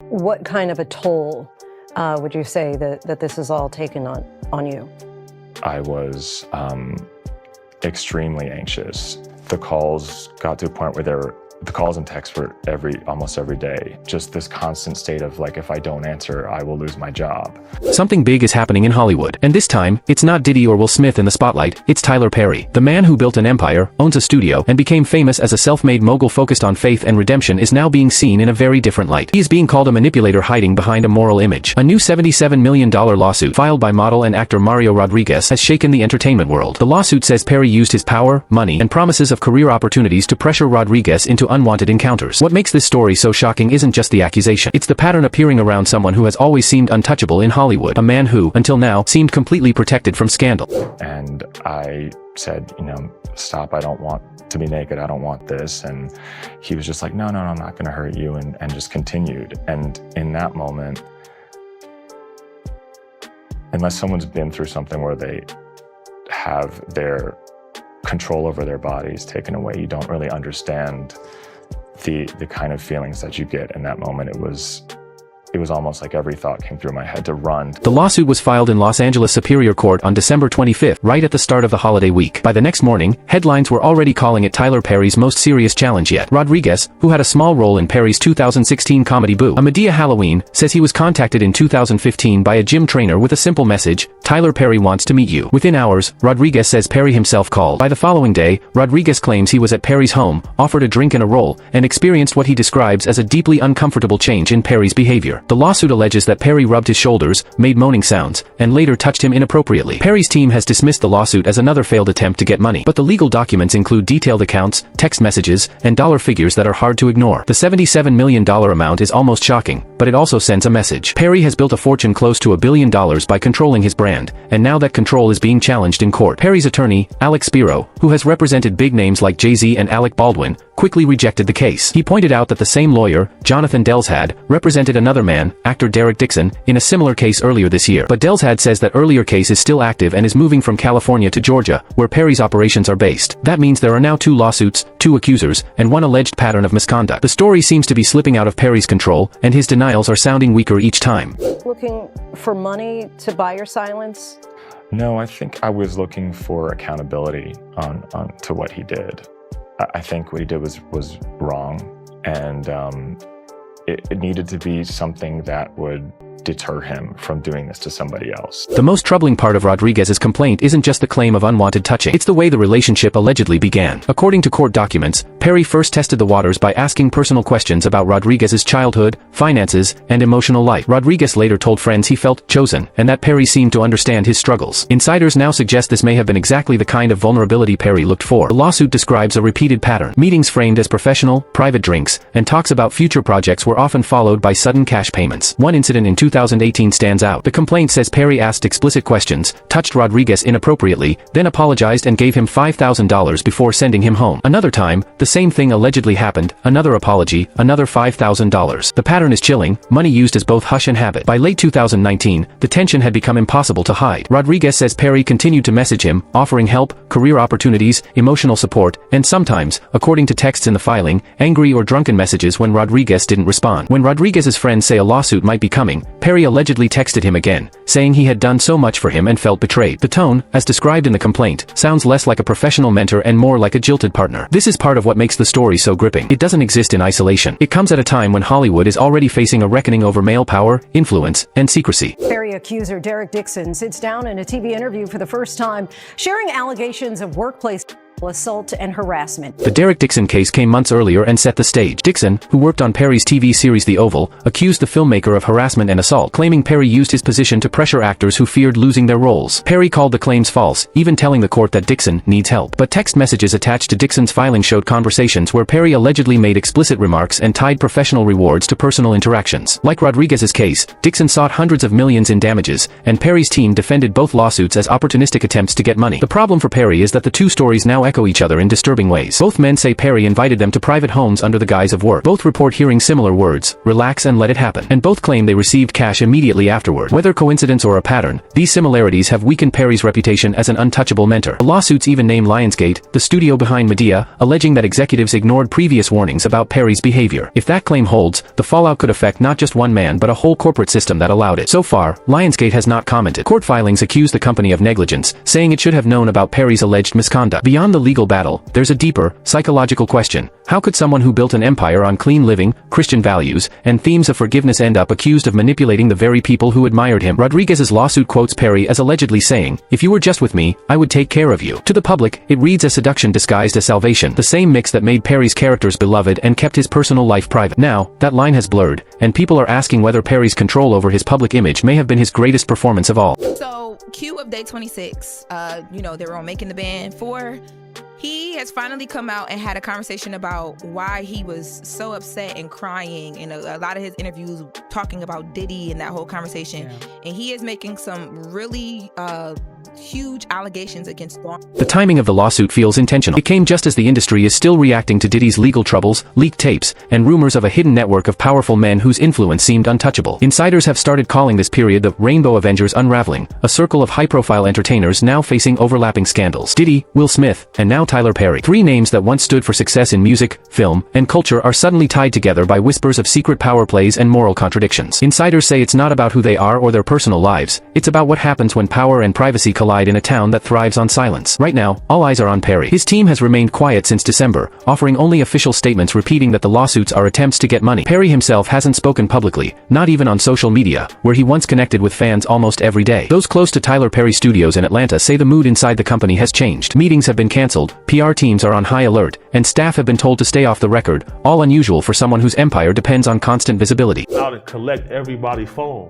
What kind of a toll would you say that this has all taken on you? I was extremely anxious. The calls got to a point where the calls and texts were almost every day. Just this constant state of like, if I don't answer, I will lose my job. Something big is happening in Hollywood. And this time, it's not Diddy or Will Smith in the spotlight, it's Tyler Perry. The man who built an empire, owns a studio, and became famous as a self-made mogul focused on faith and redemption is now being seen in a very different light. He is being called a manipulator hiding behind a moral image. A new $77 million lawsuit filed by model and actor Mario Rodriguez has shaken the entertainment world. The lawsuit says Perry used his power, money, and promises of career opportunities to pressure Rodriguez into unwanted encounters. What makes this story so shocking isn't just the accusation. It's the pattern appearing around someone who has always seemed untouchable in Hollywood. A man who, until now, seemed completely protected from scandal. And I said, stop, I don't want to be naked, I don't want this. And he was just like, no, I'm not gonna hurt you, and just continued. And in that moment, unless someone's been through something where they have their control over their bodies taken away, you don't really understand the kind of feelings that you get in that moment. It was almost like every thought came through my head to run. The lawsuit was filed in Los Angeles Superior Court on December 25th, right at the start of the holiday week. By the next morning, headlines were already calling it Tyler Perry's most serious challenge yet. Rodriguez, who had a small role in Perry's 2016 comedy Boo! A Medea Halloween, says he was contacted in 2015 by a gym trainer with a simple message: Tyler Perry wants to meet you. Within hours, Rodriguez says Perry himself called. By the following day, Rodriguez claims he was at Perry's home, offered a drink and a roll, and experienced what he describes as a deeply uncomfortable change in Perry's behavior. The lawsuit alleges that Perry rubbed his shoulders, made moaning sounds, and later touched him inappropriately. Perry's team has dismissed the lawsuit as another failed attempt to get money, but the legal documents include detailed accounts, text messages, and dollar figures that are hard to ignore. The $77 million amount is almost shocking, but it also sends a message. Perry has built a fortune close to $1 billion by controlling his brand, and now that control is being challenged in court. Perry's attorney, Alex Spiro, who has represented big names like Jay-Z and Alec Baldwin, quickly rejected the case. He pointed out that the same lawyer, Jonathan Delshad, represented another man, actor Derek Dixon, in a similar case earlier this year. But Delshad says that earlier case is still active and is moving from California to Georgia, where Perry's operations are based. That means there are now 2 lawsuits, 2 accusers, and 1 alleged pattern of misconduct. The story seems to be slipping out of Perry's control, and his denials are sounding weaker each time. Looking for money to buy your silence? No, I think I was looking for accountability to what he did. I think what he did was wrong, and it needed to be something that would deter him from doing this to somebody else. The most troubling part of Rodriguez's complaint isn't just the claim of unwanted touching, it's the way the relationship allegedly began. According to court documents, Perry first tested the waters by asking personal questions about Rodriguez's childhood, finances, and emotional life. Rodriguez later told friends he felt chosen, and that Perry seemed to understand his struggles. Insiders now suggest this may have been exactly the kind of vulnerability Perry looked for. The lawsuit describes a repeated pattern. Meetings framed as professional, private drinks, and talks about future projects were often followed by sudden cash payments. One incident in 2018 stands out. The complaint says Perry asked explicit questions, touched Rodriguez inappropriately, then apologized and gave him $5,000 before sending him home. Another time, the same thing allegedly happened, another apology, another $5,000. The pattern is chilling, money used as both hush and habit. By late 2019, the tension had become impossible to hide. Rodriguez says Perry continued to message him, offering help, career opportunities, emotional support, and sometimes, according to texts in the filing, angry or drunken messages when Rodriguez didn't respond. When Rodriguez's friends say a lawsuit might be coming, Perry allegedly texted him again, saying he had done so much for him and felt betrayed. The tone, as described in the complaint, sounds less like a professional mentor and more like a jilted partner. This is part of what makes the story so gripping. It doesn't exist in isolation. It comes at a time when Hollywood is already facing a reckoning over male power, influence, and secrecy. Perry accuser Derek Dixon sits down in a TV interview for the first time, sharing allegations of workplace assault and harassment. The Derek Dixon case came months earlier and set the stage. Dixon, who worked on Perry's TV series The Oval, accused the filmmaker of harassment and assault, claiming Perry used his position to pressure actors who feared losing their roles. Perry called the claims false, even telling the court that Dixon needs help. But text messages attached to Dixon's filing showed conversations where Perry allegedly made explicit remarks and tied professional rewards to personal interactions. Like Rodriguez's case, Dixon sought hundreds of millions in damages, and Perry's team defended both lawsuits as opportunistic attempts to get money. The problem for Perry is that the 2 stories now echo each other in disturbing ways. Both men say Perry invited them to private homes under the guise of work. Both report hearing similar words, relax and let it happen. And both claim they received cash immediately afterward. Whether coincidence or a pattern, these similarities have weakened Perry's reputation as an untouchable mentor. The lawsuits even name Lionsgate, the studio behind Medea, alleging that executives ignored previous warnings about Perry's behavior. If that claim holds, the fallout could affect not just one man but a whole corporate system that allowed it. So far, Lionsgate has not commented. Court filings accuse the company of negligence, saying it should have known about Perry's alleged misconduct. Beyond the legal battle, there's a deeper, psychological question. How could someone who built an empire on clean living, Christian values, and themes of forgiveness end up accused of manipulating the very people who admired him? Rodriguez's lawsuit quotes Perry as allegedly saying, "If you were just with me, I would take care of you." To the public, it reads as seduction disguised as salvation, the same mix that made Perry's characters beloved and kept his personal life private. Now, that line has blurred, and people are asking whether Perry's control over his public image may have been his greatest performance of all. So, Q of Day 26, they were on Making the Band 4. He has finally come out and had a conversation about why he was so upset and crying in a lot of his interviews, talking about Diddy and that whole conversation. Yeah. And he is making some really huge allegations against Dawn. The timing of the lawsuit feels intentional. It came just as the industry is still reacting to Diddy's legal troubles, leaked tapes, and rumors of a hidden network of powerful men whose influence seemed untouchable. Insiders have started calling this period the Rainbow Avengers unraveling, a circle of high-profile entertainers now facing overlapping scandals. Diddy, Will Smith, and now Tyler Perry. Three names that once stood for success in music, film, and culture are suddenly tied together by whispers of secret power plays and moral contradictions. Insiders say it's not about who they are or their personal lives, it's about what happens when power and privacy collide in a town that thrives on silence. Right now, all eyes are on Perry. His team has remained quiet since December, offering only official statements repeating that the lawsuits are attempts to get money. Perry himself hasn't spoken publicly, not even on social media, where he once connected with fans almost every day. Those close to Tyler Perry Studios in Atlanta say the mood inside the company has changed. Meetings have been canceled, PR teams are on high alert, and staff have been told to stay off the record, all unusual for someone whose empire depends on constant visibility. Out and collect everybody's phone.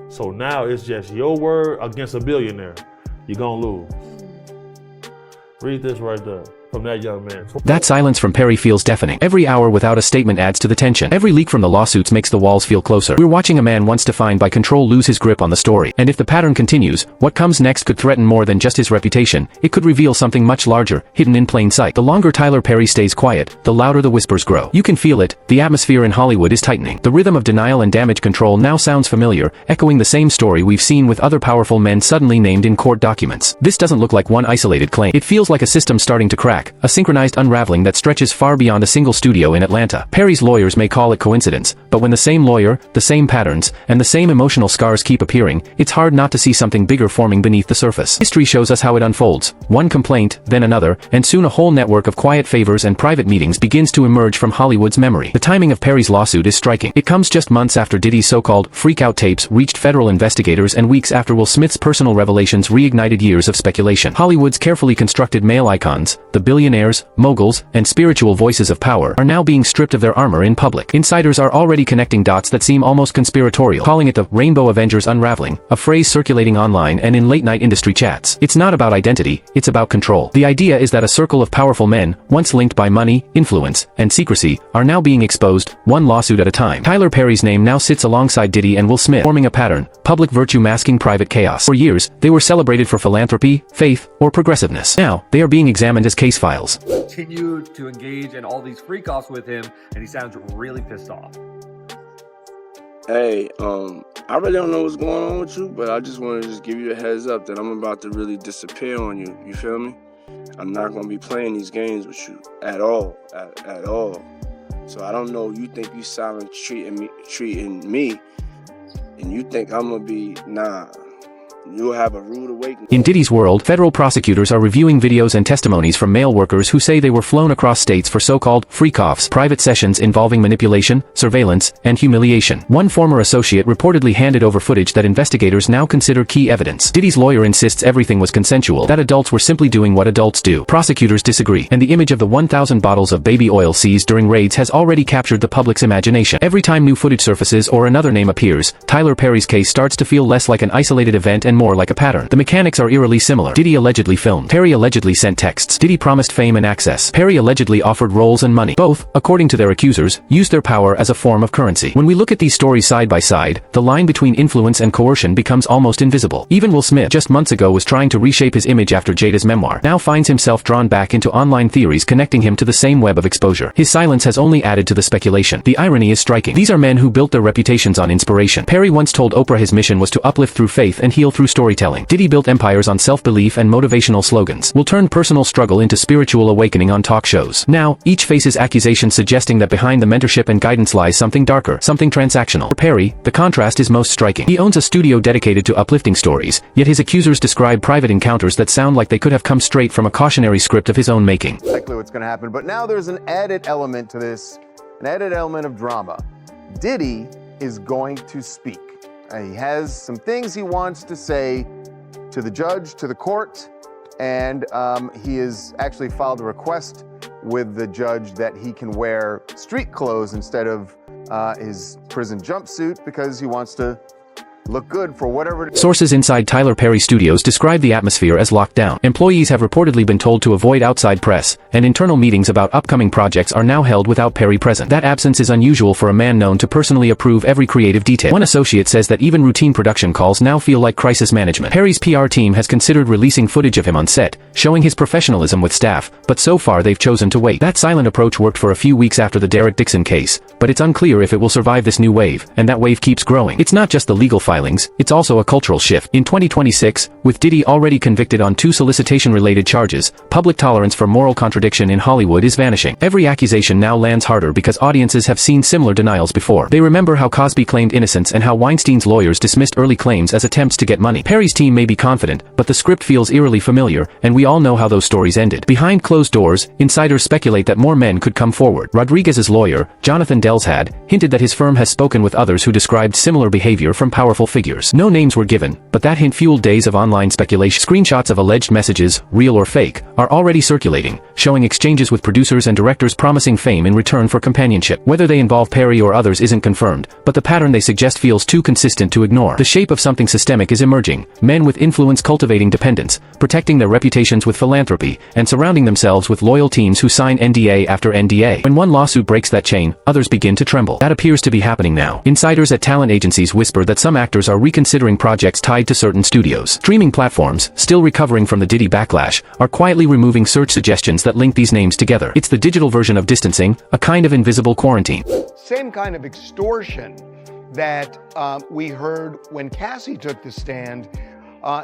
So now it's just your word against a billionaire. You're gonna lose. Read this right there. From that young man. That silence from Perry feels deafening. Every hour without a statement adds to the tension. Every leak from the lawsuits makes the walls feel closer. We're watching a man once defined by control lose his grip on the story. And if the pattern continues, what comes next could threaten more than just his reputation. It could reveal something much larger, hidden in plain sight. The longer Tyler Perry stays quiet, the louder the whispers grow. You can feel it. The atmosphere in Hollywood is tightening. The rhythm of denial and damage control now sounds familiar, echoing the same story we've seen with other powerful men suddenly named in court documents. This doesn't look like one isolated claim. It feels like a system starting to crack, a synchronized unraveling that stretches far beyond a single studio in Atlanta. Perry's lawyers may call it coincidence, but when the same lawyer, the same patterns, and the same emotional scars keep appearing, it's hard not to see something bigger forming beneath the surface. History shows us how it unfolds. One complaint, then another, and soon a whole network of quiet favors and private meetings begins to emerge from Hollywood's memory. The timing of Perry's lawsuit is striking. It comes just months after Diddy's so-called freak-out tapes reached federal investigators and weeks after Will Smith's personal revelations reignited years of speculation. Hollywood's carefully constructed male icons, the billionaires, moguls, and spiritual voices of power, are now being stripped of their armor in public. Insiders are already connecting dots that seem almost conspiratorial, calling it the Rainbow Avengers unraveling, a phrase circulating online and in late-night industry chats. It's not about identity, it's about control. The idea is that a circle of powerful men, once linked by money, influence, and secrecy, are now being exposed, one lawsuit at a time. Tyler Perry's name now sits alongside Diddy and Will Smith, forming a pattern, public virtue masking private chaos. For years, they were celebrated for philanthropy, faith, or progressiveness. Now, they are being examined as case files. Continue to engage in all these freak-offs with him, and he sounds really pissed off. Hey, I really don't know what's going on with you, but I just want to just give you a heads up that I'm about to really disappear on you. You feel me? I'm not going to be playing these games with you at all, at all. So I don't know, you think you silent treating me, and you think I'm going to be, nah. You'll have a rude awakening. In Diddy's world, federal prosecutors are reviewing videos and testimonies from male workers who say they were flown across states for so-called freak-offs, private sessions involving manipulation, surveillance, and humiliation. One former associate reportedly handed over footage that investigators now consider key evidence. Diddy's lawyer insists everything was consensual, that adults were simply doing what adults do. Prosecutors disagree, and the image of the 1,000 bottles of baby oil seized during raids has already captured the public's imagination. Every time new footage surfaces or another name appears, Tyler Perry's case starts to feel less like an isolated event and more like a pattern. The mechanics are eerily similar. Diddy allegedly filmed. Perry allegedly sent texts. Diddy promised fame and access. Perry allegedly offered roles and money. Both, according to their accusers, used their power as a form of currency. When we look at these stories side by side, the line between influence and coercion becomes almost invisible. Even Will Smith, just months ago, was trying to reshape his image after Jada's memoir, now finds himself drawn back into online theories connecting him to the same web of exposure. His silence has only added to the speculation. The irony is striking. These are men who built their reputations on inspiration. Perry once told Oprah his mission was to uplift through faith and heal through storytelling. Diddy built empires on self-belief and motivational slogans. Will turn personal struggle into spiritual awakening on talk shows. Now, each faces accusations suggesting that behind the mentorship and guidance lies something darker, something transactional. For Perry, the contrast is most striking. He owns a studio dedicated to uplifting stories, yet his accusers describe private encounters that sound like they could have come straight from a cautionary script of his own making. Likely what's going to happen, but now there's an added element to this, an added element of drama. Diddy is going to speak. He has some things he wants to say to the judge, to the court, and he has actually filed a request with the judge that he can wear street clothes instead of his prison jumpsuit because he wants to look good for whatever it is. Sources inside Tyler Perry Studios describe the atmosphere as locked down. Employees have reportedly been told to avoid outside press, and internal meetings about upcoming projects are now held without Perry present. That absence is unusual for a man known to personally approve every creative detail. One associate says that even routine production calls now feel like crisis management. Perry's PR team has considered releasing footage of him on set, showing his professionalism with staff, but so far they've chosen to wait. That silent approach worked for a few weeks after the Derek Dixon case, but it's unclear if it will survive this new wave, and that wave keeps growing. It's not just the legal filings, it's also a cultural shift. In 2026, with Diddy already convicted on 2 solicitation-related charges, public tolerance for moral contradiction in Hollywood is vanishing. Every accusation now lands harder because audiences have seen similar denials before. They remember how Cosby claimed innocence and how Weinstein's lawyers dismissed early claims as attempts to get money. Perry's team may be confident, but the script feels eerily familiar, and we all know how those stories ended. Behind closed doors, insiders speculate that more men could come forward. Rodriguez's lawyer, Jonathan Delshad, hinted that his firm has spoken with others who described similar behavior from powerful figures. No names were given, but that hint fueled days of online speculation. Screenshots of alleged messages, real or fake, are already circulating, showing exchanges with producers and directors promising fame in return for companionship. Whether they involve Perry or others isn't confirmed, but the pattern they suggest feels too consistent to ignore. The shape of something systemic is emerging, men with influence cultivating dependence, protecting their reputations with philanthropy, and surrounding themselves with loyal teams who sign NDA after NDA. When one lawsuit breaks that chain, others begin to tremble. That appears to be happening now. Insiders at talent agencies whisper that some actors are reconsidering projects tied to certain studios. Streaming platforms, still recovering from the Diddy backlash, are quietly removing search suggestions that link these names together. It's the digital version of distancing, a kind of invisible quarantine. Same kind of extortion that we heard when Cassie took the stand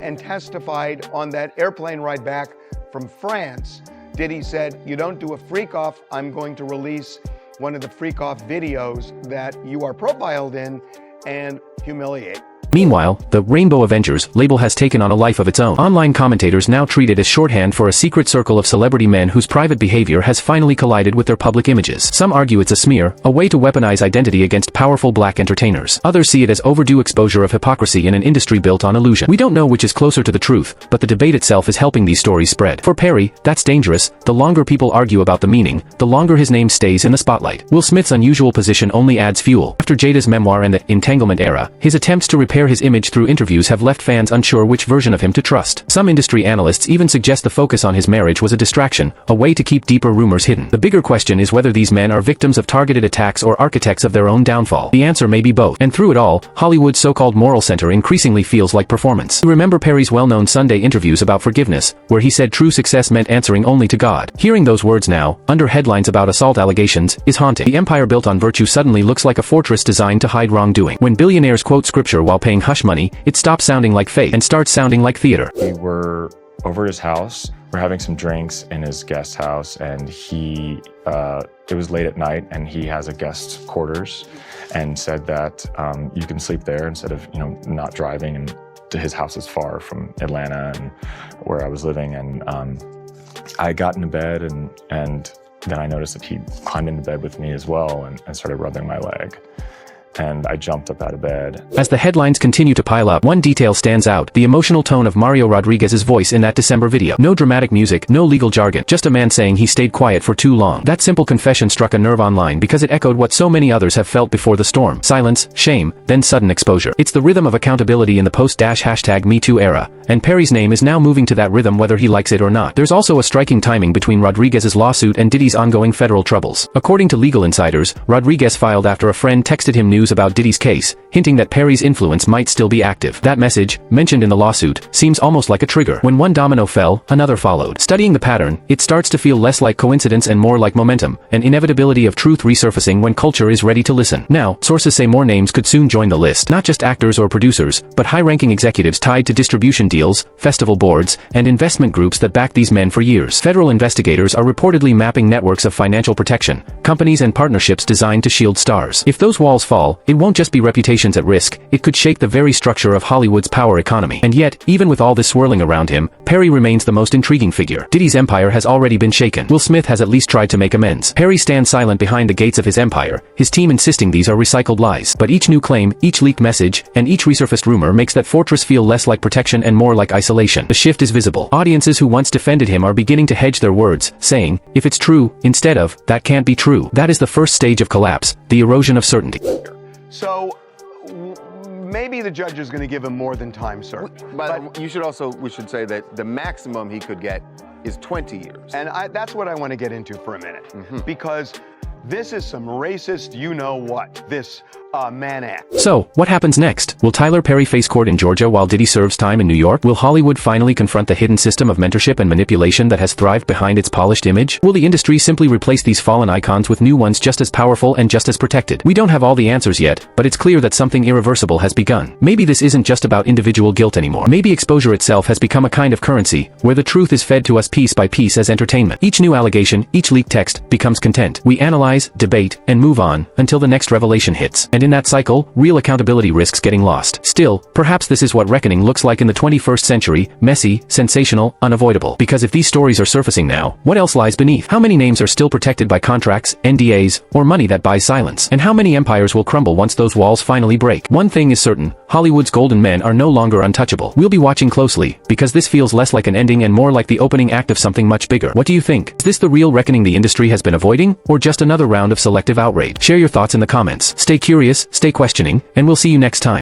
and testified on that airplane ride back from France. Diddy said, "You don't do a freak off, I'm going to release one of the freak off videos that you are profiled in and humiliate." Meanwhile, the Rainbow Avengers label has taken on a life of its own. Online commentators now treat it as shorthand for a secret circle of celebrity men whose private behavior has finally collided with their public images. Some argue it's a smear, a way to weaponize identity against powerful black entertainers. Others see it as overdue exposure of hypocrisy in an industry built on illusion. We don't know which is closer to the truth, but the debate itself is helping these stories spread. For Perry, that's dangerous. The longer people argue about the meaning, the longer his name stays in the spotlight. Will Smith's unusual position only adds fuel. After Jada's memoir and the entanglement era, his attempts to repair his image through interviews have left fans unsure which version of him to trust. Some industry analysts even suggest the focus on his marriage was a distraction, a way to keep deeper rumors hidden. The bigger question is whether these men are victims of targeted attacks or architects of their own downfall. The answer may be both. And through it all, Hollywood's so-called moral center increasingly feels like performance. Remember Perry's well-known Sunday interviews about forgiveness, where he said true success meant answering only to God. Hearing those words now, under headlines about assault allegations, is haunting. The empire built on virtue suddenly looks like a fortress designed to hide wrongdoing. When billionaires quote scripture while paying hush money, it stops sounding like faith and starts sounding like theater. We were over at his house. We're having some drinks in his guest house, and it was late at night, and he has a guest quarters, and said that you can sleep there instead of not driving. And his house is far from Atlanta and where I was living, and I got into bed, and then I noticed that he climbed into bed with me as well and started rubbing my leg. and I jumped up out of bed. As the headlines continue to pile up, one detail stands out: the emotional tone of Mario Rodriguez's voice in that December video. No dramatic music, no legal jargon, just a man saying he stayed quiet for too long. That simple confession struck a nerve online because it echoed what so many others have felt before the storm: silence, shame, then sudden exposure. It's the rhythm of accountability in the post-#MeToo era, and Perry's name is now moving to that rhythm whether he likes it or not. There's also a striking timing between Rodriguez's lawsuit and Diddy's ongoing federal troubles. According to legal insiders, Rodriguez filed after a friend texted him news about Diddy's case, hinting that Perry's influence might still be active. That message, mentioned in the lawsuit, seems almost like a trigger. When one domino fell, another followed. Studying the pattern, it starts to feel less like coincidence and more like momentum, an inevitability of truth resurfacing when culture is ready to listen. Now, sources say more names could soon join the list. Not just actors or producers, but high-ranking executives tied to distribution deals, festival boards, and investment groups that back these men for years. Federal investigators are reportedly mapping networks of financial protection, companies and partnerships designed to shield stars. If those walls fall, it won't just be reputations at risk, it could shake the very structure of Hollywood's power economy. And yet, even with all this swirling around him, Perry remains the most intriguing figure. Diddy's empire has already been shaken. Will Smith has at least tried to make amends. Perry stands silent behind the gates of his empire, his team insisting these are recycled lies. But each new claim, each leaked message, and each resurfaced rumor makes that fortress feel less like protection and more like isolation. The shift is visible. Audiences who once defended him are beginning to hedge their words, saying, if it's true, instead of, that can't be true. That is the first stage of collapse, the erosion of certainty. So maybe the judge is going to give him more than time served. But we should say that the maximum he could get is 20 years. And that's what I want to get into for a minute. Because this is some racist you-know-what, this Mann Act. So, what happens next? Will Tyler Perry face court in Georgia while Diddy serves time in New York? Will Hollywood finally confront the hidden system of mentorship and manipulation that has thrived behind its polished image? Will the industry simply replace these fallen icons with new ones just as powerful and just as protected? We don't have all the answers yet, but it's clear that something irreversible has begun. Maybe this isn't just about individual guilt anymore. Maybe exposure itself has become a kind of currency, where the truth is fed to us piece by piece as entertainment. Each new allegation, each leaked text, becomes content. We analyze, debate, and move on, until the next revelation hits. And in that cycle, real accountability risks getting lost. Still, perhaps this is what reckoning looks like in the 21st century: messy, sensational, unavoidable. Because if these stories are surfacing now, what else lies beneath? How many names are still protected by contracts, NDAs, or money that buys silence? And how many empires will crumble once those walls finally break? One thing is certain: Hollywood's golden men are no longer untouchable. We'll be watching closely, because this feels less like an ending and more like the opening act of something much bigger. What do you think? Is this the real reckoning the industry has been avoiding, or just another round of selective outrage? Share your thoughts in the comments. Stay curious, stay questioning, and we'll see you next time.